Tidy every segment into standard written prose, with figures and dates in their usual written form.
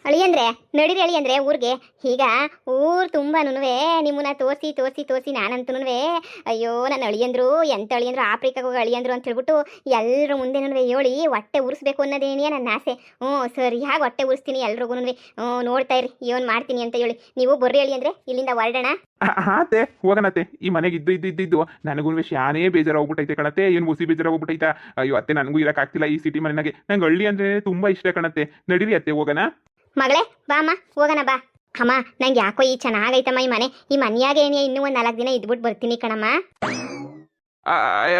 ಅಳಿಯಂದ್ರೆ ನಡೀರಿ ಅಳಿಯಂದ್ರೆ ಊರಿಗೆ ಈಗ ಊರು ತುಂಬಾನು ನಿಮ್ಮನ್ನ ತೋರಿಸಿ ತೋರಿಸಿ ತೋರಿಸಿ ನಾನಂತೂ ಅಯ್ಯೋ ನನ್ನ ಅಳಿಯಂದ್ರು ಎಂತ ಅಳಿಯಂದ್ರು ಆಫ್ರಿಕಾಗೆ ಹೋಗಿ ಅಳಿಯಂದ್ರು ಅಂತ ಹೇಳ್ಬಿಟ್ಟು ಎಲ್ಲರ ಮುಂದೆ ಹೇಳಿ ಹೊಟ್ಟೆ ಉರಿಸ್ಬೇಕು ಅನ್ನೋದೇನಿಯ ನನ್ನ ಆಸೆ. ಸರಿಯಾಗಿ ಹೊಟ್ಟೆ ಉರಿಸ್ತೀನಿ ಎಲ್ರಿಗೂ. ನೋಡ್ತಾ ಇರಿ ಏನು ಮಾಡ್ತೀನಿ ಅಂತ ಹೇಳಿ. ನೀವು ಬರ್ರಿ ಅಳಿಯಂದ್ರೆ ಇಲ್ಲಿಂದ ಹೊರಡೋಣ. ಹಾತೆ ಹೋಗಣತ್ತೆ. ಈ ಮನೆಗೆ ಇದ್ದು ನನಗೂ ಶಾನೇ ಬೇಜಾರಾಗ್ಬಿಟ್ಟೈತೆ ಕಣತ್ತೆ. ಏನು ಮುಸಿ ಬೇಜಾರಾಗ್ಬಿಟ್ಟೈತಾ. ಅಯ್ಯೋ ಅತ್ತೆ, ನನಗೂ ಇರಕ್ಕಾಗ್ತಿಲ್ಲ ಈ ಸಿಟಿ ಮನೆಗೆ. ನಂಗೆ ಹಳ್ಳಿ ಅಂದ್ರೆ ತುಂಬಾ ಇಷ್ಟ ಕಣತ್ತೆ. ನಡೀರಿ ಅತ್ತೆ ಹೋಗೋಣ. ಮಗಳೇ ಬಾ ಅಮ್ಮ ಹೋಗೋಣ ಬಾ. ಅಮ್ಮ ನಂಗೆ ಯಾಕೋ ಈ ಚೆನ್ನಾಗೈತಮ್ಮ ಈ ಮನೆ. ಈ ಮನೆಯಾಗೆ ಏನೇ ಇನ್ನೂ ಒಂದು 4 ದಿನ ಇದ್ಬಿಟ್ಟು ಬರ್ತೀನಿ ಕಣಮ್ಮ.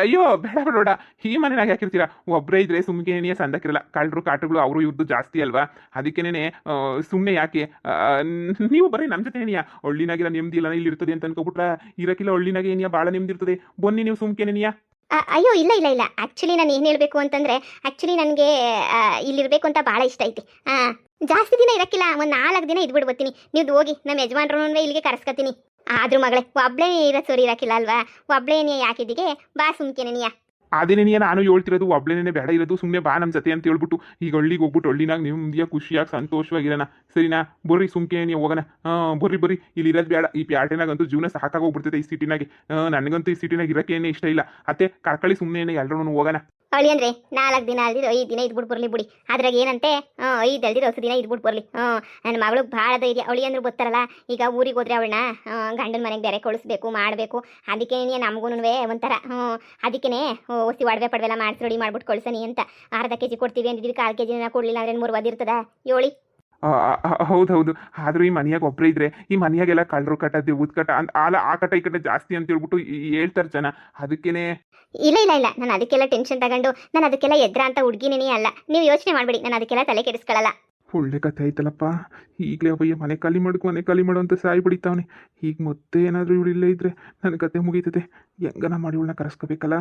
ಅಯ್ಯೋ ಬೇಡ ಬೇಡ, ಈ ಮನೆನಾಗ ಯಾಕಿರ್ತೀರಾ? ಒಬ್ಬರೇ ಇದ್ರೆ ಸುಮ್ಗೆ ಸಂದಕ್ಕಿರಲ್ಲ. ಕಳ್ಳರು ಕಾಟಗಳು ಅವರು ಇವ್ರದ್ದು ಜಾಸ್ತಿ ಅಲ್ವಾ? ಅದಕ್ಕೇನೆ ಸುಮ್ಮನೆ ಯಾಕೆ ನೀವು ಬರೀ ನಮ್ಮ ಜೊತೆ ಏನಿಯಾ ಹಳ್ಳಿನಾಗಿಲ್ಲ ನೆಮ್ಮದಿ ಇಲ್ಲ ಇಲ್ಲಿ ಇರ್ತದೆ ಅಂತ ಅನ್ಕೋಬಿಟ್ರ ಇರಕ್ಕಿಲ್ಲ. ಹಳ್ಳಿನಾಗ ಏನಿಯಾ ಭಾಳ ನೆಮ್ಮದಿ ಇರ್ತದೆ. ಬನ್ನಿ ನೀವು ಸುಮ್ಕೇನೇನಿಯಾ. ಅಯ್ಯೋ ಇಲ್ಲ ಇಲ್ಲ ಇಲ್ಲ, ಆ್ಯಕ್ಚುಲಿ ನಾನು ಏನು ಹೇಳಬೇಕು ಅಂತಂದರೆ ಆ್ಯಕ್ಚುಲಿ ನನಗೆ ಇಲ್ಲಿರಬೇಕು ಅಂತ ಭಾಳ ಇಷ್ಟ ಐತಿ. ಜಾಸ್ತಿ ದಿನ ಇರಕ್ಕಿಲ್ಲ, ಒಂದು 4 ದಿನ ಇದ್ಬಿಟ್ಟು ಬರ್ತೀನಿ. ನೀವು ಹೋಗಿ ನಮ್ಮ ಯಜಮಾನ್ರು ಇಲ್ಲಿಗೆ ಕರೆಸ್ಕೊತೀನಿ. ಆದ್ರೂ ಮಗಳೇ ಒಬ್ಳೇ ಇರೋ ಸೋರಿ ಇರಕ್ಕಿಲ್ಲ ಅಲ್ವಾ? ಒಬ್ಳೇ ಯಾಕಿದ್ದೀಗೆ ಬಾ ಸುಮ್ಕೇನೆನಿಯಾ. ಅದೇನೇನಿಯ ನಾನು ಹೇಳ್ತಿರೋದು. ಒಬ್ಳೇನೇ ಬೇಡ ಇರೋದು, ಸುಮ್ಮನೆ ಬಾ ನಮ್ಮ ಜೊತೆ ಅಂತ ಹೇಳ್ಬಿಟ್ಟು ಈಗ ಹಳ್ಳಿಗೆ ಹೋಗ್ಬಿಟ್ಟು ಹಳ್ಳಿನಾಗ ನೆಮ್ಮದಿಯ ಖುಷಿಯಾಗಿ ಸಂತೋಷವಾಗಿರೋಣ. ಸರಿನಾ? ಬರ್ರಿ ಸುಮ್ಕೇನಿಯ ಹೋಗೋಣ. ಬರ್ರಿ ಇಲ್ಲಿ ಇರೋದು ಬೇಡ. ಈ ಪ್ಯಾಟೆನಾಗಂತೂ ಜೀವನ ಸಾಕಾಗೋಗ್ಬಿಡ್ತೈತೆ ಈ ಸಿಟಿನಾಗೆ. ನನಗಂತೂ ಈ ಸಿಟಿನಾಗ ಇರೋಕ್ಕೇನೆ ಇಷ್ಟ ಇಲ್ಲ. ಅತ್ತೆ ಕರ್ಕಳಿ ಸುಮ್ಮನೆ ಎಲ್ಲರೂ ಹೋಗೋಣ. ಅಳಿ ಅಂದ್ರೆ 4 ದಿನ ಅಲ್ದಿರೋ 5 ದಿನ ಇದ್ಬಿಟ್ಟು ಬರ್ಲಿ ಬಿಡಿ. ಅದ್ರಾಗ ಏನಂತೆ 5 ಅಲ್ದಿರೋ 10 ದಿನ ಇದ್ಬಿಟ್ಟು ಬರ್ಲಿ. ನನ್ನ ಮಗಳಿಗೆ ಭಾಳ ಧೈರ್ಯ. ಅವಳಿ ಅಂದ್ರೆ ಗೊತ್ತಾರಲ್ಲ, ಈಗ ಊರಿಗೆ ಹೋದ್ರೆ ಅವಳನ್ನ ಗಂಡನ ಮನೆಗೆ ಬೇರೆ ಕಳಿಸ್ಬೇಕು ಮಾಡಬೇಕು. ಅದಕ್ಕೆ ನಮಗೂ ಒಂಥರ ಅದಕ್ಕೇ ಒಸಿ ಒಡವೆ ಪಡವೆಲ್ಲ ಮಾಡಿಸಿ ರೆಡಿ ಮಾಡ್ಬಿಟ್ಟು ಕಳ್ಸನಿ ಅಂತ. ಅರ್ಧ ಕೆಜಿ ಕೊಡ್ತೀವಿ ಅಂದಿದ್ವಿ, 1/4 ಕೆಜಿನ ಕೊಡಲಿಲ್ಲ ಅಂದ್ರೆ 3 ಇರ್ತದ ಹೇಳಿ. ಹೌದೌದು. ಆದ್ರೂ ಈ ಮನೆಯಾಗ ಒಬ್ಬರೇ ಇದ್ರೆ ಈ ಮನೆಯಾಗೆಲ್ಲ ಕಳ್ಳರು ಕಟ್ಟ ದೇವ್ದ ಕಟ್ಟ ಆ ಕಟ್ಟ ಈ ಕಟ್ಟ ಜಾಸ್ತಿ ಅಂತ ಹೇಳ್ಬಿಟ್ಟು ಹೇಳ್ತಾರೆ ಜನ. ಅದಕ್ಕೇನೆ ಇಲ್ಲ ಇಲ್ಲ ಇಲ್ಲ, ನಾನು ಅದಕ್ಕೆಲ್ಲ ಟೆನ್ಷನ್ ತಗೊಂಡು ನಾನು ಅದಕ್ಕೆಲ್ಲ ಎದ್ರ ಅಂತ ಹುಡುಗಿನೇ ಅಲ್ಲ. ನೀವು ಯೋಚನೆ ಮಾಡಬೇಡಿ, ನಾನು ಅದಕ್ಕೆಲ್ಲ ತಲೆ ಕೆಡಿಸ್ಕೊಳ್ಳಲ್ಲ. ಒಳ್ಳೆ ಕಥೆ ಐತಲ್ಲಪ್ಪ. ಈಗಲೇ ಅಯ್ಯ ಮನೆ ಖಾಲಿ ಮಾಡು ಅಂತ ಸಾಯಿ ಬಿಡಿತಾವನೆ. ಈಗ ಮತ್ತೆ ಏನಾದರೂ ಇವಳು ಇಲ್ಲೇ ಇದ್ರೆ ನನ್ನ ಕತೆ ಮುಗೀತದೆ. ಹೆಂಗನ ಮಾಡಿ ಇವಳನ್ನ ಕರೆಸ್ಕೋಬೇಕಲ್ಲ.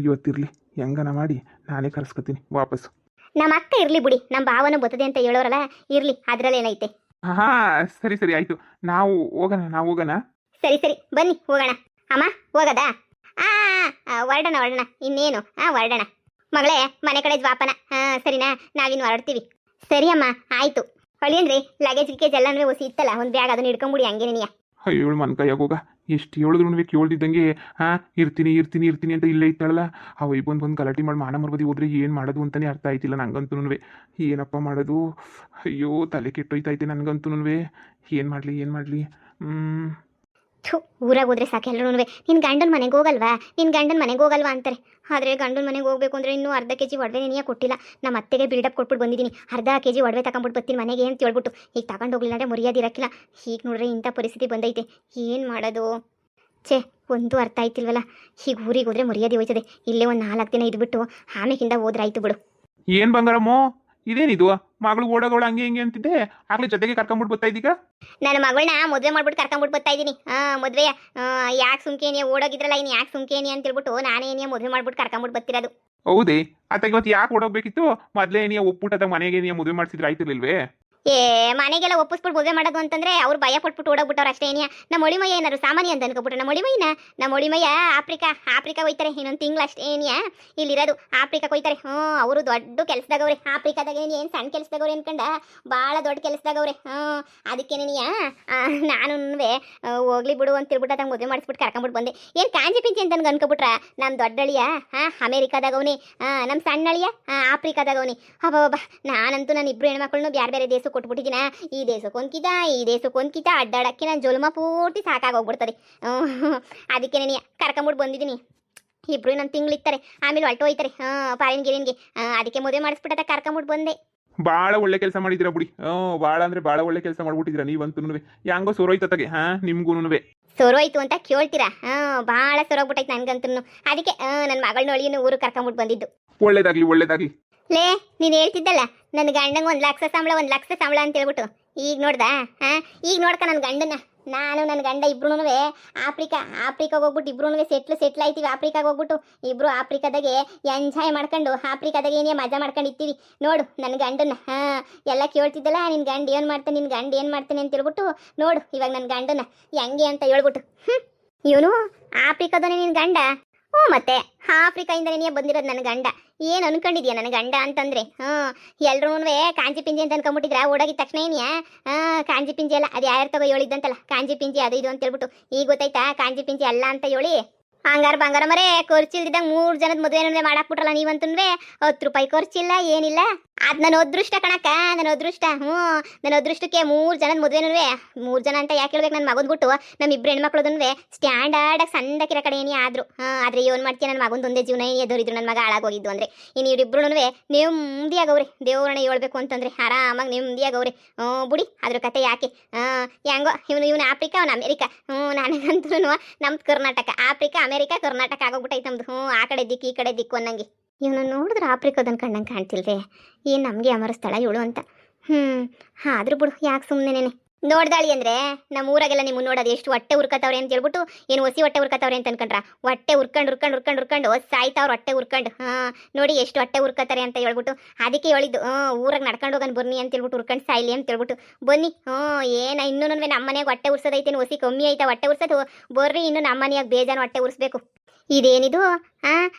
ಇವತ್ತಿರಲಿ, ಹೆಂಗನ ಮಾಡಿ ನಾನೇ ಕರೆಸ್ಕೊತೀನಿ ವಾಪಸ್ಸು. ನಮ್ಮ ಅಕ್ಕ ಇರ್ಲಿ ಬಿಡಿ, ನಮ್ಮ ಭಾವನ ಬರ್ತದೆ ಅಂತ ಹೇಳೋರಲ್ಲ, ಇರ್ಲಿ, ಅದ್ರಲ್ಲಿ ಏನೈತೆ. ಹಾ ಸರಿ ಆಯ್ತು. ನಾವು ಹೋಗೋಣ. ಸರಿ ಬನ್ನಿ ಹೋಗೋಣ. ಅಮ್ಮ ಹೋಗದಾ? ಹೊರಡೋಣ ಇನ್ನೇನು. ಹೊರಡೋಣ ಮಗಳೇ, ಮನೆ ಕಡೆ ಜ್ವಾಪನ. ಸರಿನಾ? ನಾವಿನ್ನು ಹೊರಡ್ತೀವಿ. ಸರಿ ಅಮ್ಮ ಆಯ್ತು. ಹೊಳಿಯನ್ರಿ ಲಗೇಜ್ ಗಿಗೇಜ್ ಎಲ್ಲನೂ ಹೊಸಿ ಇತ್ತಲ್ಲ, ಒಂದು ಬ್ಯಾಗ್ ಅದನ್ನ ಹಿಡ್ಕೊಂಬಿಡಿ ಹಂಗೇನಿಯ. ಅಯ್ಯೋ ಮನ್ ಕೈಯಾಗ ಹೋಗ. ಎಷ್ಟು ಹೇಳಿದ್ರು ಕೇಳ್ದಿದ್ದಂಗೆ ಇರ್ತೀನಿ ಅಂತ ಇಲ್ಲೇ ಇತ್ತಾಳಲ್ಲ. ಆ ಬಂದು ಗಲಾಟೆ ಮಾಡಿ ಮಾನ ಮರ್ಬದಿ ಹೋದ್ರೆ ಏನು ಮಾಡೋದು ಅಂತಲೇ ಅರ್ಥ ಆಯ್ತಿಲ್ಲ ನಂಗಂತೂ. ಏನಪ್ಪ ಮಾಡೋದು? ಅಯ್ಯೋ ತಲೆ ಕೆಟ್ಟೋಯ್ತೈತೆ ನನಗಂತೂ. ಏನು ಮಾಡಲಿ? ಊರಾಗ ಹೋದ್ರೆ ಸಾಕು ಎಲ್ಲರೂ ನಿನ್ನ ಗಂಡನ ಮನೆಗೆ ಹೋಗಲ್ವಾ ಅಂತಾರೆ. ಆದರೆ ಗಂಡನ ಮನೆಗೆ ಹೋಗ್ಬೇಕು ಅಂದರೆ ಇನ್ನೂ ಅರ್ಧ ಕೆಜಿ ಒಡವೆ ನೆನೆಯ ಕೊಟ್ಟಿಲ್ಲ. ನಮ್ಮ ಅತ್ತೆಗೆ ಬಿಲ್ಡಪ್ ಕೊಟ್ಬಿಟ್ಟು ಬಂದಿದ್ದೀನಿ. ಅರ್ಧ ಕೆಜಿ ಒಡವೆ ತಗೊಂಡ್ಬಿಟ್ಟು ಬರ್ತೀನಿ ಮನೆಗೆ ಅಂತ ಹೇಳ್ಬಿಟ್ಟು. ಈಗ ತಗೊಂಡು ಹೋಗ್ಲಿಲ್ಲ ಅಂದರೆ ಮರ್ಯಾದಿರಕ್ಕಿಲ್ಲ. ಹೀಗೆ ನೋಡ್ರೆ ಇಂಥ ಪರಿಸ್ಥಿತಿ ಬಂದೈತೆ. ಏನು ಮಾಡೋದು? ಒಂದು ಅರ್ಥ ಆಯ್ತಿಲ್ವಲ್ಲ. ಹೀಗೆ ಊರಿಗೆ ಹೋದ್ರೆ ಮರ್ಯಾದೆ ಹೋಯ್ತದೆ. ಇಲ್ಲೇ ಒಂದು 4 ದಿನ ಇದ್ಬಿಟ್ಟು ಆಮೇಕಿಂದ ಹೋದ್ರಾಯ್ತು ಬಿಡು. ಏನು ಬಂಗಾರಮ್ಮೋ ಇದೇನಿದು? ಮಗಳು ಓಡೋಗೋಳ ಹಂಗೆ ಹಿಂಗೆ ಅಂತಿದ್ದೆ, ಆಗ್ಲೇ ಜೊತೆಗೆ ಕರ್ಕೊಂಡ್ಬಿಟ್ಟು ಬರ್ತಾ ಇದ್ದೀಗ? ನನ್ನ ಮಗಳನ್ನ ಮದುವೆ ಮಾಡ್ಬಿಟ್ಟು ಕರ್ಕೊಂಡ್ಬಿಟ್ಟು ಬರ್ತಾ ಇದ್ದೀನಿ. ಮದುವೆ ಯಾಕೆ ಸುಮ್ಕೇನಿಯ ಓಡೋಗಿದ್ರಲ್ಲ, ಇನ್ನು ಯಾಕೆ ಸುಮ್ಕೇನಿ ಅಂತ ಹೇಳ್ಬಿಟ್ಟು ನಾನೇನಿಯ ಮದುವೆ ಮಾಡ್ಬಿಟ್ಟು ಕರ್ಕೊಂಡ್ಬಿಟ್ಟು ಬರ್ತಿರೋದು. ಹೌದೇ? ಅತ್ತ ಇವತ್ತು ಯಾಕೆ ಓಡೋಗ್ಬೇಕಿತ್ತು? ಮೊದಲೇ ನೀ ಒಪ್ಪುಟದ ಮನೆಗೆ ನೀ ಮದುವೆ ಮಾಡ್ಸಿದ್ರೆ ಆಯ್ತಿರ್ಲಿಲ್ವೇ? ಮನೆಗೆಲ್ಲ ಒಪ್ಪಿಸ್ಬಿಟ್ಟು ಮದುವೆ ಮಾಡೋದು ಅಂತಂದ್ರೆ ಅವ್ರು ಭಯ ಪಟ್ಬಿಟ್ಟು ಓಡೋಗ್ಬಿಟ್ಟವ್ರು ಅಷ್ಟೇ. ನಮ್ಮ ಒಳಿಮಯ್ಯ ಏನಾದ್ರು ಸಾಮಾನ್ಯ ಅಂತ ಅನ್ಕೋಬಿಟ್ರೆ ನಮ್ಮ ಒಳಿಮಯ್ಯ ಆಫ್ರಿಕಾ ಹೋಯ್ತಾರೆ. ಇನ್ನೊಂದು ತಿಂಗಳು ಅಷ್ಟೇ ಇಲ್ಲಿರೋದು. ಆಫ್ರಿಕಾಕ್ಕೆ ಹೋಯ್ತಾರೆ. ಅವರು ದೊಡ್ಡ ಕೆಲಸದಾಗವ್ರೆ. ಆಫ್ರಿಕಾದಾಗ ಏನು ಸಣ್ಣ ಕೆಲಸದಾಗವ್ರೆ ಅನ್ಕಂಡ ಭಾಳ ದೊಡ್ಡ ಕೆಲಸದಾಗವ್ರೆ. ಅದಕ್ಕೇನೆನಿಯ ನಾನು ಹೋಗ್ಲಿ ಬಿಡು ಅಂತ ಹೇಳ್ಬಿಟ್ಟು ಅದಂಗೆ ಮದುವೆ ಮಾಡಿಸ್ಬಿಟ್ಟು ಕರ್ಕೊಂಡ್ಬಿಟ್ಟು ಬಂದೆ. ಏನು ಕಾಂಜಿ ಪಿಂಚಿ ಅಂತ ಅನ್ಕೋಬಿಟ್ರ? ನಮ್ಮ ದೊಡ್ಡಳಿಯ ಅಮೇರಿಕಾದಾಗವನಿ, ನಮ್ಮ ಸಣ್ಣಳಿಯ ಆಫ್ರಿಕಾದಾಗವನಿ. ಹಬ್ಬ ನಾನಂತೂ ನಾನು ಇಬ್ಬರು ಹೆಣ್ಮಕ್ಳನ್ನು ಬೇರೆ ದೇಶ ಕೊಟ್ಬಿಟ್ಟಿದ್ದೀನ. ಈ ದೇಶಕ್ಕೊಂದ್ಕಿತ ಅಡ್ಡಾಡಕ್ಕೆ ನಾನು ಜೋಲ್ಮ ಪೂರ್ತಿ ಸಾಕಾಗೋಗ್ಬಿಡ್ತದೆ. ಅದಕ್ಕೆ ನೀನು ಕರ್ಕೊಂಬಿಟ್ಟು ಬಂದಿದ್ದೀನಿ. ಇಬ್ರು ಇನ್ನೊಂದು ತಿಂಗಳಿರ್ತಾರೆ, ಆಮೇಲೆ ಹೊರಟು ಹೋಯ್ತಾರೆ ಫಾರಿನ್ ಗಿರಿನ್ಗೆ. ಅದಕ್ಕೆ ಮದುವೆ ಮಾಡಿಸ್ಬಿಟ್ಟ ಕರ್ಕೊಂಬಿಟ್ಟು ಬಂದೆ. ಭಾಳ ಒಳ್ಳೆ ಕೆಲಸ ಮಾಡಿದ್ದೀರಾ ಬಿಡಿ. ಭಾಳ ಅಂದ್ರೆ ಭಾಳ ಒಳ್ಳೆ ಕೆಲಸ ಮಾಡ್ಬಿಟ್ಟಿದ್ದೀರಾ ನೀವಂತೂ. ಹೆಂಗೋ ಸೋರೋಯ್ತಗೆ ನಿಮ್ಗೂನುವೆ. ಸೋರೋಯ್ತು ಅಂತ ಕೇಳ್ತೀರಾ? ಭಾಳ ಸೊರೋಗ್ಬಿಟ್ಟೈತೆ ನನ್ಗಂತೂ. ಅದಕ್ಕೆ ನನ್ನ ಮಗಳನ್ನ ಒಳಿಯನ್ನು ಊರು ಕರ್ಕೊಂಬಿಟ್ಟು ಬಂದಿದ್ದು. ಒಳ್ಳೇದಾಗ್ಲಿ. ಲೇ ನೀನು ಹೇಳ್ತಿದ್ದಲ್ಲ ನನ್ನ ಗಂಡಂಗೆ 1 ಲಕ್ಷ ಸಂಬಳ ಅಂತ ಹೇಳ್ಬಿಟ್ಟು. ಈಗ ನೋಡ್ದ? ಈಗ ನೋಡ್ಕ ನನ್ನ ಗಂಡನ. ನಾನು ನನ್ನ ಗಂಡ ಇಬ್ರು ಆಫ್ರಿಕಾಗೆ ಹೋಗ್ಬಿಟ್ಟು ಇಬ್ರು ಸೆಟ್ಲ್ ಆಯ್ತೀವಿ. ಆಫ್ರಿಕಾಗೆ ಹೋಗ್ಬಿಟ್ಟು ಇಬ್ರು ಆಫ್ರಿಕಾದಾಗೆ ಎಂಜಾಯ್ ಮಾಡ್ಕೊಂಡು ಆಫ್ರಿಕಾದಾಗ ಏನೇ ಮಜಾ ಮಾಡ್ಕೊಂಡು ಇರ್ತೀವಿ ನೋಡು ನನ್ನ ಗಂಡನ. ಎಲ್ಲ ಕೇಳ್ತಿದ್ದಲ್ಲ ನಿನ್ನ ಗಂಡ ಏನು ಮಾಡ್ತಾನೆ ಅಂತ ಹೇಳ್ಬಿಟ್ಟು ನೋಡು ಇವಾಗ ನನ್ನ ಗಂಡನ ಹೆಂಗೆ ಅಂತ ಹೇಳ್ಬಿಟ್ಟು. ಇವನು ಆಫ್ರಿಕಾದವನೇ ನಿನ್ನ ಗಂಡ. ಹ್ಞೂ ಮತ್ತೆ ಆಫ್ರಿಕಾಯಿಂದನೇ ಬಂದಿರೋದು ನನ್ನ ಗಂಡ. ಏನು ಅನ್ಕೊಂಡಿದ್ಯಾ ನನ್ನ ಗಂಡ ಅಂತಂದ್ರೆ? ಎಲ್ರೂ ಕಾಂಜಿ ಪಿಂಜಿ ಅಂತ ಅನ್ಕೊಂಬಿಟ್ಟಿದ್ರ ಓಡೋಗಿದ ತಕ್ಷಣ ಏನಿಯಾ? ಕಾಂಜಿ ಪಿಂಜಿ ಅಲ್ಲ, ಅದು ಯಾರು ತಗೋ ಹೇಳಿದ್ದಂತಲ್ಲ ಕಾಂಜಿ ಪಿಂಜಿ ಅದು ಇದು ಅಂತ ಹೇಳ್ಬಿಟ್ಟು. ಈಗ ಗೊತ್ತಾಯ್ತಾ ಕಾಂಜಿ ಪಿಂಜಿ ಅಲ್ಲ ಅಂತ ಹೇಳಿ? ಹಂಗಾರ ಬಂಗಾರ ಮರೆ ಖರ್ಚಿಲ್ದಿದ್ದಾಗ 3 ಜನದ ಮದುವೆ ಮಾಡಾಕ್ಬಿಟ್ರಲ್ಲ ನೀವಂತಂದ್ರೆ. 10 ರೂಪಾಯಿ ಖರ್ಚಿಲ್ಲ ಏನಿಲ್ಲ. ಅದ್ ನನ್ನ ಅದೃಷ್ಟ ಕಣಕ್ಕ, ನನ್ನ ಅದೃಷ್ಟ. ನನ್ನ ಅದೃಷ್ಟಕ್ಕೆ 3 ಜನದ ಮದುವೆನೂ 3 ಜನ ಅಂತ ಯಾಕೆ ಹೇಳ್ಬೇಕು? ನನ್ನ ಮಗನ್ ಬಿಟ್ಟು ನಮ್ಮ ಇಬ್ರು ಹೆಣ್ಮಕ್ಳದನ್ವೇ ಸ್ಟ್ಯಾಂಡರ್ಡ್ ಆಗಿ ಸಣ್ಣಕಿರೋ ಕಡೆ ಏನೇ ಆದ್ರು. ಆದ್ರೆ ಏನ್ ಮಾಡ್ತೀಯ, ನನ್ನ ಮಗಂದು ಒಂದೇ ಜೀವನ ಏನೇ ಎದುರಿದ್ರು ನನ್ನ ಮಗ ಹಾಳಾಗೋಗಿದ್ದು ಅಂದ್ರೆ. ಇನ್ನು ಇವ್ರಿಬ್ರು ನೆಮ್ಮದಿಯಾಗವ್ರೆ. ದೇವ್ರನ್ನ ಹೇಳ್ಬೇಕು ಅಂತಂದ್ರೆ ಆರಾಮಾಗಿ ನೆಮ್ಮದಿಯಾಗವ್ರೆ. ಬುಡಿ ಅದ್ರ ಕತೆ ಯಾಕೆ? ಹೆಂಗೋ ಇವನು ಆಫ್ರಿಕಾ, ಅವನು ಅಮೇರಿಕಾ. ನನಗಂತೂ ನಮ್ದು ಕರ್ನಾಟಕ, ಆಫ್ರಿಕಾ ಅಮೇರಿಕಾ ಕರ್ನಾಟಕ ಆಗೋಗ್ಬಿಟ್ಟೈತೆ ನಮ್ದು. ಆ ಕಡೆ ದಿಕ್ಕು ಈ ಕಡೆ ದಿಕ್ಕು ಅನ್ನಂಗೆ. ಇವನು ನೋಡಿದ್ರೆ ಆಫ್ರಿಕಾದನ್ ಕಣ್ಣಂಗೆ ಕಾಣ್ತಿಲ್ವೇ? ಏನು ನಮಗೆ ಅಮರ ಸ್ಥಳ ಇವಳು ಅಂತ. ಆದ್ರೂ ಬಿಡು, ಯಾಕೆ ಸುಮ್ಮನೆ ನೋಡ್ದಾಳಿ ಅಂದ್ರೆ ನಮ್ಮ ಊರಾಗೆಲ್ಲ ನಿಮ್ಮ ನೋಡೋದು ಎಷ್ಟು ಹೊಟ್ಟೆ ಉರ್ಕತ್ತವ್ರೆ ಅಂತ ಹೇಳ್ಬಿಟ್ಟು. ಏನು ಹೊಸಿ ಹೊಟ್ಟೆ ಉರ್ಕತ್ತವ್ರೆ ಅಂತ ಅನ್ಕೊಂಡ್ರ? ಹೊಟ್ಟೆ ಉರ್ಕೊಂಡು ಸಾಯ್ತಾವ್ರ ಹೊಟ್ಟೆ ಉರ್ಕೊಂಡು. ನೋಡಿ ಎಷ್ಟು ಹೊಟ್ಟೆ ಉರ್ಕತ್ತಾರೆ ಅಂತ ಹೇಳ್ಬಿಟ್ಟು. ಅದಕ್ಕೆ ಹೇಳಿದ್ದು ಊರಾಗ ನಡ್ಕೊಂಡು ಹೋಗೋಣ ಬನ್ನಿ ಅಂತ ಹೇಳ್ಬಿಟ್ಟು, ಉರ್ಕೊಂಡು ಸಾಯ್ಲಿ ಅಂತ ಹೇಳ್ಬಿಟ್ಟು. ಬನ್ನಿ. ಏನ ಇನ್ನೂ ನಮ್ಮ ಮನೆಯಾಗ ಹೊಟ್ಟೆ ಉರ್ಸೋದೈತೆ, ಹೊಸಿ ಕಮ್ಮಿ ಐತೆ ಹೊಟ್ಟೆ ಉರ್ಸೋದು. ಬರ್ರಿ, ಇನ್ನು ನಮ್ಮ ಮನೆಯಾಗ ಬೇಜಾನು ಹೊಟ್ಟೆ ಉರ್ಸ್ಬೇಕು. ಇದೇನಿದು?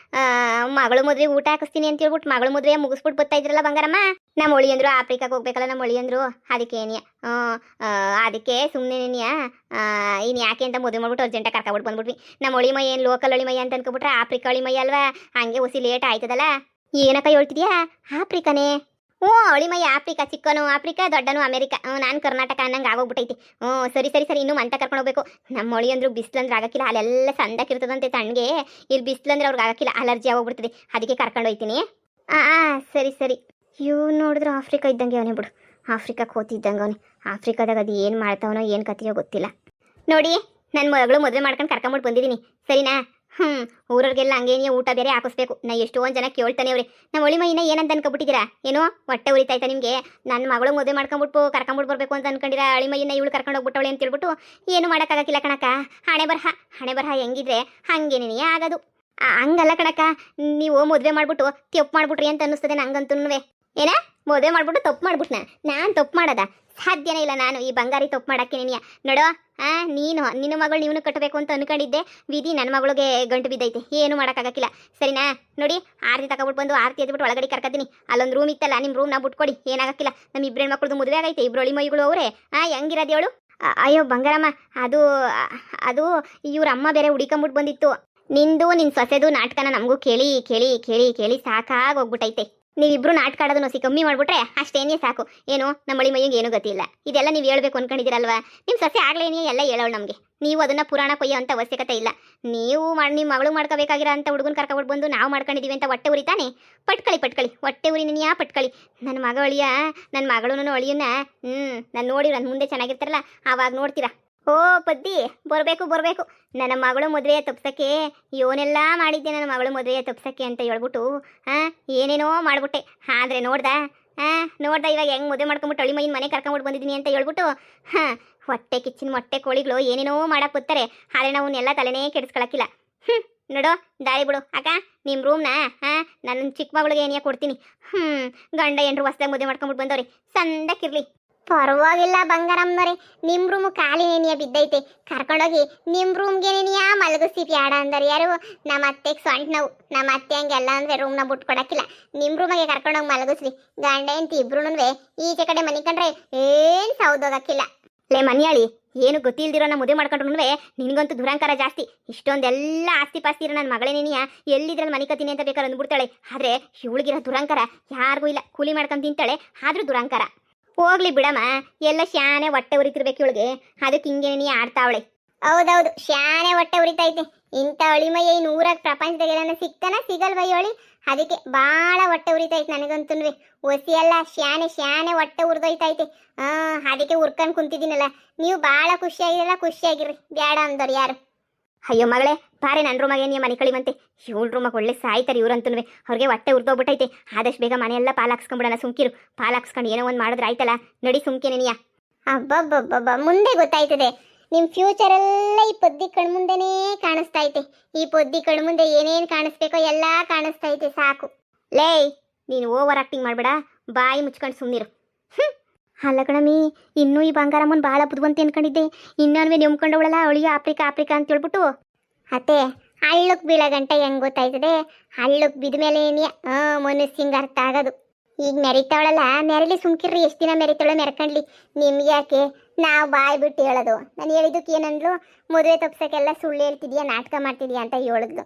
ಮಗಳು ಮದುವೆ ಊಟ ಹಾಕಿಸ್ತೀನಿ ಅಂತ ಹೇಳ್ಬಿಟ್ಟು ಮಗಳು ಮದುವೆ ಮುಗಿಸ್ಬಿಟ್ಟು ಬರ್ತಾ ಇದ್ರಲ್ಲ ಬಂಗಾರಮ್ಮ. ನಮ್ಮ ಒಳಿಯಂದ್ರು ಆಫ್ರಿಕಾಗೆ ಹೋಗ್ಬೇಕಲ್ಲ ನಮ್ಮ ಒಳಿಯಂದ್ರು. ಅದಕ್ಕೆ ಏನಿಯ ಅದಕ್ಕೆ ಸುಮ್ಮನೆ ಇನ್ನು ಯಾಕೆ ಅಂತ ಮದುವೆ ಮಾಡ್ಬಿಟ್ಟು ಅರ್ಜೆಂಟಾಗಿ ಕರ್ಕೊಬಿಟ್ಟು ಬಂದ್ಬಿಟ್ವಿ. ನಮ್ಮ ಒಳಿಮಯ್ಯ ಏನು ಲೋಕಲ್ ಒಳಿಮಯ್ಯ ಅಂತ ಅನ್ಕೊಬಿಟ್ರೆ ಆಫ್ರಿಕಾ ಒಳಿಮಯ್ಯ ಅಲ್ವಾ? ಹಂಗೆ ಹೊಸಿ ಲೇಟ್ ಆಯ್ತದಲ್ಲ. ಏನಕ್ಕ ಹೇಳ್ತಿದ್ಯಾ? ಆಫ್ರಿಕಾನೇ? ಒಳಿಮಯ್ಯ ಆಫ್ರಿಕಾ, ಚಿಕ್ಕನು ಆಫ್ರಿಕಾ, ದೊಡ್ಡನು ಅಮೇರಿಕಾ. ನಾನು ಕರ್ನಾಟಕ ಅನ್ನಂಗೆ ಆಗೋಗ್ಬಿಟ್ಟೈತಿ. ಸರಿ ಸರಿ ಸರಿ, ಇನ್ನೂ ಮಂತ ಕರ್ಕೊಂಡು ಹೋಗ್ಬೇಕು. ನಮ್ಮ ಮೊಳಿ ಅಂದ್ರು ಬಿಸಿಲಂದ್ರೆ ಆಗಕ್ಕಿಲ್ಲ, ಅಲ್ಲೆಲ್ಲ ಸಂದಕ್ಕಿರ್ತದಂತೆ ತಣ್ಣಗೆ. ಇಲ್ಲಿ ಬಿಸಿಲಂದ್ರೆ ಅವ್ರಿಗೆ ಆಗಕ್ಕಿಲ್ಲ, ಅಲರ್ಜಿ ಆಗೋಗ್ಬಿಡ್ತದೆ. ಅದಕ್ಕೆ ಕರ್ಕೊಂಡು ಹೋಗ್ತೀನಿ. ಸರಿ ಸರಿ. ನೋಡಿದ್ರೆ ಆಫ್ರಿಕಾ ಇದ್ದಂಗೆ ಅವನೇ ಬಿಡು, ಆಫ್ರಿಕಾಕ್ಕೆ ಹೋಗ್ತಿದ್ದಂಗೆ ಅವನೇ. ಆಫ್ರಿಕಾದಾಗ ಅದು ಏನು ಮಾಡ್ತಾವನೋ ಏನು ಕತೆಯೋ ಗೊತ್ತಿಲ್ಲ. ನೋಡಿ, ನನ್ನ ಮಗಳು ಮದುವೆ ಮಾಡ್ಕೊಂಡು ಕರ್ಕೊಂಬಿಟ್ಟು ಬಂದಿದ್ದೀನಿ, ಸರಿನಾ? ಊರವ್ರಿಗೆಲ್ಲ ಹಂಗೇನಿಯ ಊಟ ಬೇರೆ ಹಾಕಿಸ್ಬೇಕು. ನಾ ಎಷ್ಟೊಂದು ಜನ ಕೇಳ್ತಾನೆ ಅವ್ರಿ, ನಮ್ಮ ಒಳಿಮೈನ ಏನಂತ ಅನ್ಕೊಬಿಟ್ಟಿದ್ದೀರಾ? ಏನೋ ಹೊಟ್ಟೆ ಉರಿತಾಯ್ತಾ ನಿಮಗೆ? ನನ್ನ ಮಗಳು ಮದುವೆ ಮಾಡ್ಕೊಂಬಿಟ್ಟು ಕರ್ಕೊಂಬಿಟ್ಟು ಬರಬೇಕು ಅಂತ ಅನ್ಕೊಂಡಿರ ಅಳಿಮೈನ ಇವಳು ಕರ್ಕೊಂಡು ಹೋಗ್ಬಿಟ್ಟವಳೆ ಅಂತ ಹೇಳ್ಬಿಟ್ಟು ಏನು ಮಾಡೋಕ್ಕಾಗಕ್ಕಿಲ್ಲ ಕಣಕ್ಕ. ಹಣೆ ಬರಹ ಹೆಂಗಿದ್ರೆ ಹಂಗೇನೇ ಆಗೋದು. ಹಂಗಲ್ಲ ಕಣಕ್ಕ, ನೀವು ಮದುವೆ ಮಾಡ್ಬಿಟ್ಟು ತಪ್ಪು ಮಾಡ್ಬಿಟ್ರಿ ಅಂತ ಅನ್ನಿಸ್ತದೆ ನಂಗಂತೂ. ಏನ ಮದುವೆ ಮಾಡ್ಬಿಟ್ಟು ತಪ್ಪು ಮಾಡ್ಬಿಟ್ನ? ನಾನು ತಪ್ಪು ಮಾಡೋದ? ಸಾಧ್ಯನೇ ಇಲ್ಲ. ನಾನು ಈ ಬಂಗಾರಿ ತಪ್ಪು ಮಾಡೋಕ್ಕೆ ನೀನು ನೋಡೋ. ನಿನ್ನ ಮಗಳು ನೀನು ಕಟ್ಟಬೇಕು ಅಂತ ಅನ್ಕೊಂಡಿದ್ದೆ, ವಿಧಿ ನನ್ನ ಮಗಳಿಗೆ ಗಂಟು ಬಿದ್ದೈತೆ. ಏನು ಮಾಡೋಕ್ಕಾಗಕ್ಕಿಲ್ಲ, ಸರಿನಾ? ನೋಡಿ, ಆರತಿ ತಗೊಬಿಟ್ಟು ಬಂದು ಆರತಿ ಎದ್ಬಿಟ್ಟು ಒಳಗಡೆ ಕರ್ಕತೀನಿ. ಅಲ್ಲೊಂದು ರೂಮ್ ಇತ್ತಲ್ಲ, ನಿಮ್ಮ ರೂಮ್ ನಾವು ಬಿಟ್ಕೊಡಿ, ಏನಾಗಕ್ಕಿಲ್ಲ. ನಮ್ಮ ಇಬ್ಬರು ಹೆಣ್ಮಕ್ಳದ್ದು ಮದುವೆ ಆಗೈತೆ, ಇಬ್ಬರು ಒಳಿಮೈಗಳು ಅವರೇ. ಹೆಂಗಿರೋದು ಹೇಳು? ಅಯ್ಯೋ ಬಂಗಾರಮ್ಮ, ಅದು ಇವ್ರ ಅಮ್ಮ ಬೇರೆ ಹುಡಿಕೊಂಬಿಟ್ಟು ಬಂದಿತ್ತು. ನಿನ್ನ ಸೊಸೆದು ನಾಟಕನ ನಮಗೂ ಕೇಳಿ ಕೇಳಿ ಕೇಳಿ ಕೇಳಿ ಸಾಕಾಗಿ ಹೋಗ್ಬಿಟ್ಟೈತೆ. ನೀವಿಬ್ರು ನಾಟಕ ಆಡೋದನ್ನು ಕಮ್ಮಿ ಮಾಡ್ಬಿಟ್ರೆ ಅಷ್ಟೇನೇ ಸಾಕು. ಏನು ನಮ್ಮ ಮಳಿ ಮೈಯಂಗೆ ಏನೂ ಗೊತ್ತಿಲ್ಲ. ಇದೆಲ್ಲ ನೀವು ಹೇಳ್ಬೇಕು ಅನ್ಕೊಂಡಿದ್ದೀರಲ್ವಾ? ನಿಮ್ಮ ಸೊಸೆ ಆಗ್ಲೇನೇ ಎಲ್ಲ ಹೇಳೋಳು ನಮಗೆ. ನೀವು ಅದನ್ನು ಪುರಾಣ ಕೊಯ್ಯೋ ಅಂತ ಅವಶ್ಯಕತೆ ಇಲ್ಲ. ನೀವು ನಿಮ್ಮ ಮಗಳು ಮಾಡ್ಕೋಬೇಕಾಗಿರೋ ಅಂತ ಹುಡುಗನ ಕರ್ಕೊಬಿಟ್ಟು ಬಂದು ನಾವು ಮಾಡ್ಕೊಂಡಿದ್ದೀವಿ ಅಂತ ಹೊಟ್ಟೆ ಉರಿತಾನೆ. ಪಟ್ಕಳಿ ಹೊಟ್ಟೆ ಉರಿ ನಿನ್ಯಾ ಪಟ್ಕಳಿ. ನನ್ನ ಮಗಳೂ ಅಳಿಯನ್ನ ನಾನು ನೋಡಿರ ಮುಂದೆ ಚೆನ್ನಾಗಿರ್ತಾರಲ್ಲ ಆವಾಗ ನೋಡ್ತೀರಾ. ಓ ಪದ್ದಿ, ಬರಬೇಕು ನನ್ನ ಮಗಳು ಮದುವೆಯ ತಪ್ಸಕ್ಕೆ ಇವನೆಲ್ಲ ಮಾಡಿದ್ದೆ, ನನ್ನ ಮಗಳು ಮದುವೆಯ ತಪ್ಸಕ್ಕೆ ಅಂತ ಹೇಳ್ಬಿಟ್ಟು ಏನೇನೋ ಮಾಡ್ಬಿಟ್ಟೆ. ಆದರೆ ನೋಡ್ದ ಇವಾಗ ಹೆಂಗೆ ಮದುವೆ ಮಾಡ್ಕೊಂಬಿಟ್ಟು ಅಳಿಮೈನ ಮನೆ ಕರ್ಕೊಂಬಿಟ್ಟು ಬಂದಿದ್ದೀನಿ ಅಂತ ಹೇಳ್ಬಿಟ್ಟು ಹೊಟ್ಟೆ ಕಿಚ್ಚಿನ ಮೊಟ್ಟೆ ಕೋಳಿಗಳು ಏನೇನೋ ಮಾಡಕ್ಕೆ ಬರ್ತಾರೆ. ಆದರೆ ನಾವನ್ನೆಲ್ಲ ತಲೆನೇ ಕೆಡಿಸ್ಕೊಳಕ್ಕಿಲ್ಲ. ನೋಡು, ದಾರಿ ಬಿಡು ಅಕ್ಕ. ನಿಮ್ಮ ರೂಮ್ನ ನನ್ನ ಚಿಕ್ಕ ಮಗಳಿಗೆ ಏನಿಯ ಕೊಡ್ತೀನಿ. ಗಂಡ ಏನ್ರು ಹೊಸ್ದಾಗಿ ಮದುವೆ ಮಾಡ್ಕೊಂಬಿಟ್ಟು ಬಂದವ್ರಿ, ಸಂದಕ್ಕಿರ್ಲಿ. ಪರವಾಗಿಲ್ಲ ಬಂಗಾರಮ್ಮನವ್ರೆ, ನಿಮ್ಮ ರೂಮು ಖಾಲಿ ನೆನೆಯ ಬಿದ್ದೈತೆ, ಕರ್ಕೊಂಡೋಗಿ ನಿಮ್ಮ ರೂಮ್ಗೆ ನೆನೆಯ ಮಲಗಿಸಿ ಬ್ಯಾಡ ಅಂದರು ಯಾರು? ನಮ್ಮ ಅತ್ತೆಗೆ ಸೊಂಟ ನೋವು. ನಮ್ಮ ಅತ್ತೆ ಹಂಗೆಲ್ಲ ಅಂದರೆ ರೂಮ್ನ ಬಿಟ್ಕೊಡಕ್ಕಿಲ್ಲ. ನಿಮ್ಮ ರೂಮಿಗೆ ಕರ್ಕೊಂಡೋಗಿ ಮಲಗಿಸ್ರಿ. ಗಂಡ ಎಂತ ಇಬ್ರು ಈಚೆ ಕಡೆ ಮನೆ ಕಂಡ್ರೆ ಏನು ಸೌದೋಗಕ್ಕಿಲ್ಲ. ಲೇ ಮನ್ಯಾಳಿ, ಏನು ಗೊತ್ತಿಲ್ದಿರೋ ನಾ ಮದುವೆ ಮಾಡ್ಕೊಂಡ್ರು ನಿನಗಂತೂ ದುರಂಕಾರ ಜಾಸ್ತಿ. ಇಷ್ಟೊಂದೆಲ್ಲ ಆಸ್ತಿ ಪಾಸ್ತಿ ಇರೋ ನನ್ನ ಮಗಳೇ ನೀನಿಯ ಎಲ್ಲಿದ್ರಲ್ಲಿ ಮನೆ ಕತ್ತೀನಿ ಅಂತ ಬೇಕಾದ್ರೆ ಅಂದ್ಬಿಡ್ತಾಳೆ. ಆದರೆ ಇವಳಿಗಿರೋ ದುರಂಕಾರ ಯಾರಿಗೂ ಇಲ್ಲ. ಕೂಲಿ ಮಾಡ್ಕೊಂಡು ತಿಂತಾಳೆ, ಆದರೂ ದುರಂಕಾರ. ಹೋಗ್ಲಿ ಬಿಡಮ್ಮ, ಎಲ್ಲ ಶಾನೆ ಹೊಟ್ಟೆ ಉರಿತಿರ್ಬೇಕು ಇವಳಿಗೆ, ಅದಕ್ಕೆ ಹಿಂಗೆ ನೀ ಆಡ್ತಾವಳೆ. ಹೌದೌದು, ಶಾನೆ ಹೊಟ್ಟೆ ಉರಿತೈತೆ. ಇಂಥ ಅಳಿಮಯ್ಯ ಇನ್ನು ಊರಾಗ ಪ್ರಪಂಚದಾಗ ಏನಾನ ಸಿಗ್ತಾನ ಸಿಗಲ್ವಯ್ಯ ಅವಳಿ? ಅದಕ್ಕೆ ಭಾಳ ಹೊಟ್ಟೆ ಉರಿತೈತೆ ನನಗಂತೂ. ಒಸಿ ಎಲ್ಲ ಶಾನೆ ಹೊಟ್ಟೆ ಉರಿದೋಯ್ತೈತೆ. ಅದಕ್ಕೆ ಉರ್ಕೊಂಡು ಕುಂತಿದ್ದೀನಲ್ಲ. ನೀವು ಭಾಳ ಖುಷಿಯಾಗಿರಲ್ಲ, ಬ್ಯಾಡ ಅಂದವ್ರು ಯಾರು? ಅಯ್ಯೋ ಮಗಳೇ, ಬಾರೆ ನನ್ನ ರೂಮಾಗೆ ನೀ ಮನೆ ಕಳಿವಂತೆ. ಇವಳು ರೂಮಾಗ ಒಳ್ಳೆ ಸಾಯ್ತಾರೆ ಇವ್ರಂತೂ. ಅವ್ರಿಗೆ ಹೊಟ್ಟೆ ಉರ್ದೋಗ್ಬಿಟ್ಟೈತೆ. ಆದಷ್ಟು ಬೇಗ ಮನೆಯೆಲ್ಲ ಪಾಲಾಕ್ಸ್ಕೊಂಬಿಡೋಣ. ಸುಮ್ಕಿರು, ಪಾಲಾಕ್ಸ್ಕೊಂಡು ಏನೋ ಒಂದು ಮಾಡಿದ್ರೆ ಆಯ್ತಲ್ಲ. ನಡಿ ಸುಮ್ಕೇನೆ ನೀಯ. ಅಬ್ಬಬ್ಬಬ್ಬ, ಮುಂದೆ ಗೊತ್ತಾಯ್ತದೆ. ನಿಮ್ಮ ಫ್ಯೂಚರೆಲ್ಲ ಈ ಪೊದ್ದಿ ಕಣ್ಮುಂದೆನೇ ಕಾಣಿಸ್ತೈತೆ. ಈ ಪೊದ್ದಿ ಕಣ್ಮುಂದೆ ಏನೇನು ಕಾಣಿಸ್ಬೇಕೋ ಎಲ್ಲ ಕಾಣಿಸ್ತೈತೆ, ಸಾಕು. ಲೇ, ನೀನು ಓವರ್ ಆಕ್ಟಿಂಗ್ ಮಾಡಬೇಡ, ಬಾಯಿ ಮುಚ್ಕೊಂಡು ಸುಮ್ಮನಿರು. ಅಲ್ಲ ಕಣಮಿ, ಇನ್ನೂ ಈ ಬಂಗಾರಮ್ಮನ ಭಾಳ ಬುದ್ಧಿವಂತ ಅನ್ಕೊಂಡಿದ್ದೆ. ಇನ್ನೂ ನೆಮ್ಕೊಂಡವಳಲ್ಲ ಅವಳಿಗೆ ಆಫ್ರಿಕಾ ಅಂತ ಹೇಳ್ಬಿಟ್ಟು. ಅತ್ತೆ, ಹಳ್ಳಕ್ಕೆ ಬೀಳೋ ಗಂಟ ಹೆಂಗ್ ಗೊತ್ತಾಯ್ತದೆ? ಹಳ್ಳಕ್ಕೆ ಬಿದ್ದ ಮೇಲೆ ಮನಸ್ಸಿಂಗ್ ಅರ್ಥ ಆಗೋದು. ಈಗ ಮೆರಿತಾವಳಲ್ಲ, ಮೆರಳಿ ಸುಮ್ಕಿರ್ರಿ, ಎಷ್ಟು ದಿನ ಮೆರಿತಾವಳ ಮೆರ್ಕಂಡ್ಲಿ. ನಿಮ್ಗೆ ಯಾಕೆ ನಾವು ಬಾಯ್ ಬಿಟ್ಟು ಹೇಳೋದು? ನಾನು ಹೇಳಿದ್ದಕ್ಕೆ ಏನಂದ್ಲು, ಮದುವೆ ತಪ್ಸಕ್ಕೆಲ್ಲ ಸುಳ್ಳು ಹೇಳ್ತಿದ್ಯಾ, ನಾಟಕ ಮಾಡ್ತಿದ್ಯಾ ಅಂತ ಹೇಳಿದ್ಲು.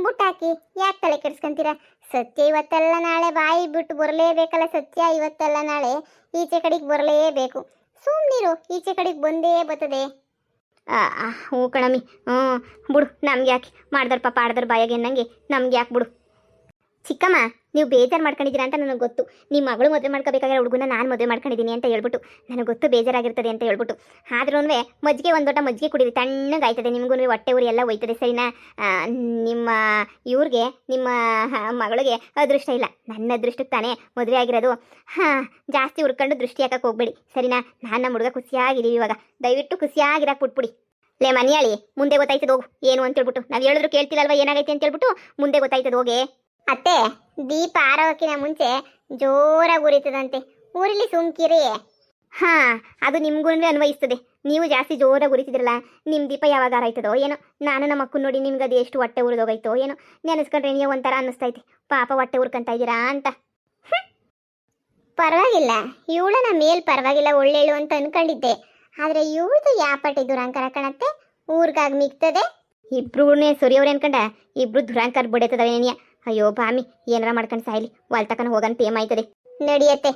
ಬುಟ್ಟಾಕಿ ಯಾಕೆ ತಲೆ ಕೆಡ್ಸ್ಕೊಂತೀರ? ಸತ್ಯ ಇವತ್ತಲ್ಲ ನಾಳೆ ಬಾಯಿ ಬಿಟ್ಟು ಬರಲೇಬೇಕಲ್ಲ. ಸತ್ಯ ಇವತ್ತಲ್ಲ ನಾಳೆ ಈಚೆ ಕಡೆಗೆ ಬರಲೇಬೇಕು. ಸುಮ್ಮನಿರು, ಈಚೆ ಕಡೆಗೆ ಬಂದೇ ಬರ್ತದೆ. ಹ್ಞೂ ಕಣಮ್ಮಿ, ಬಿಡು, ನಮ್ಗೆ ಯಾಕೆ ಮಾಡ್ದವ್ರ ಪಾಪ ಆಡ್ದವ್ರ ಬಾಯಾಗೆ ಅನ್ನಂಗೆ ನಮ್ಗೆ ಯಾಕೆ ಬಿಡು. ಚಿಕ್ಕಮ್ಮ, ನೀವು ಬೇಜಾರು ಮಾಡ್ಕೊಂಡಿದ್ದೀರಾ ಅಂತ ನನಗೆ ಗೊತ್ತು. ನಿಮ್ಮ ಮಗಳು ಮದುವೆ ಮಾಡ್ಕೋಬೇಕಾದ್ರೆ ಹುಡುಗನ ನಾನು ಮದುವೆ ಮಾಡ್ಕೊಂಡಿದ್ದೀನಿ ಅಂತ ಹೇಳ್ಬಿಟ್ಟು ನನಗೆ ಗೊತ್ತು ಬೇಜಾರಾಗಿರ್ತದೆ ಅಂತ ಹೇಳ್ಬಿಟ್ಟು. ಆದ್ರೂ ಮಜ್ಜಿಗೆ ಒಂದು ಲೋಟ ಮಜ್ಜಿಗೆ ಕುಡೀರಿ, ತಣ್ಣಗಾಯ್ತದೆ. ನಿಮಗೂ ಹೊಟ್ಟೆ ಊರಿ ಎಲ್ಲ ಹೋಯ್ತದೆ, ಸರಿನಾ? ನಿಮ್ಮ ಇವ್ರಿಗೆ, ನಿಮ್ಮ ಮಗಳಿಗೆ ಅದೃಷ್ಟ ಇಲ್ಲ, ನನ್ನ ಅದೃಷ್ಟಕ್ಕೆ ತಾನೇ ಮದುವೆ ಆಗಿರೋದು. ಜಾಸ್ತಿ ಹುರ್ಕೊಂಡು ದೃಷ್ಟಿ ಹಾಕಕ್ಕೆ ಹೋಗ್ಬೇಡಿ, ಸರಿನಾ? ನಾನು ನಮ್ಮ ಹುಡುಗ ಖುಷಿಯಾಗಿದ್ದೀವಿ ಇವಾಗ, ದಯವಿಟ್ಟು ಖುಷಿಯಾಗಿರಾಕ್ ಬಿಟ್ಬಿಡಿ. ಲೇ ಮನೆಯಾಳಿ, ಮುಂದೆ ಗೊತ್ತಾಯ್ತದ ಹೋಗು ಏನು ಅಂತ ಹೇಳ್ಬಿಟ್ಟು. ನಾವು ಹೇಳಿದ್ರು ಕೇಳ್ತಿಲ್ಲಲ್ವ ಏನಾಗೈತೆ ಅಂತ ಹೇಳ್ಬಿಟ್ಟು ಮುಂದೆ ಗೊತ್ತಾಯ್ತದ ಹೋಗಿ. ಅತ್ತೆ, ದೀಪ ಆರೋಕ್ಕಿನ ಮುಂಚೆ ಜೋರಾಗಿ ಉರಿತದಂತೆ, ಊರಿಲಿ ಸುಮ್ಕಿರಿ. ಅದು ನಿಮ್ಗೂ ಅನ್ವಯಿಸ್ತದೆ. ನೀವು ಜಾಸ್ತಿ ಜೋರಾಗಿ ಉರಿತಿದ್ರಲ್ಲ, ನಿಮ್ಮ ದೀಪ ಯಾವಾಗ ಆರಾಯ್ತದೋ ಏನೋ. ನಾನು ನಮ್ಮ ಅಕ್ಕನ ನೋಡಿ ನಿಮ್ಗೆ ಅದು ಎಷ್ಟು ಹೊಟ್ಟೆ ಉರಿದೋಗೈತೋ ಏನೋ. ನೆನೆಸ್ಕೊಂಡ್ರೆ ನೀವು ಒಂಥರ ಅನ್ನಿಸ್ತೈತೆ, ಪಾಪ ಹೊಟ್ಟೆ ಉರ್ಕೊಂತ ಇದ್ದೀರಾ ಅಂತ. ಪರವಾಗಿಲ್ಲ, ಇವಳನ ಮೇಲ್ ಪರವಾಗಿಲ್ಲ, ಒಳ್ಳೆಳು ಅಂತ ಅನ್ಕೊಂಡಿದ್ದೆ. ಆದರೆ ಇವಳ್ದು ಯಾಪಟ್ಟಿ ದುರಂಕಾರ ಕಣತ್ತೆ, ಊರ್ಗಾಗಿ ಮಿಗ್ತದೆ. ಇಬ್ರುನೇ ಸರಿಯವ್ರೆ ಅನ್ಕೊಂಡ, ಇಬ್ರು ದುರಂಕಾರ ಬಿಡೈತದವೇನಿಯ. ಅಯ್ಯೋ ಬಾಮಿ, ಏನಾರ ಮಾಡ್ಕೊಂಡು ಸಾಯ್ಲಿ, ವಾಲ್ ತಕೊಂಡು ಹೋಗನ್ ಟೇಮ್ ಆಯ್ತದೆ. ನಡಿಯತ್ತೆ.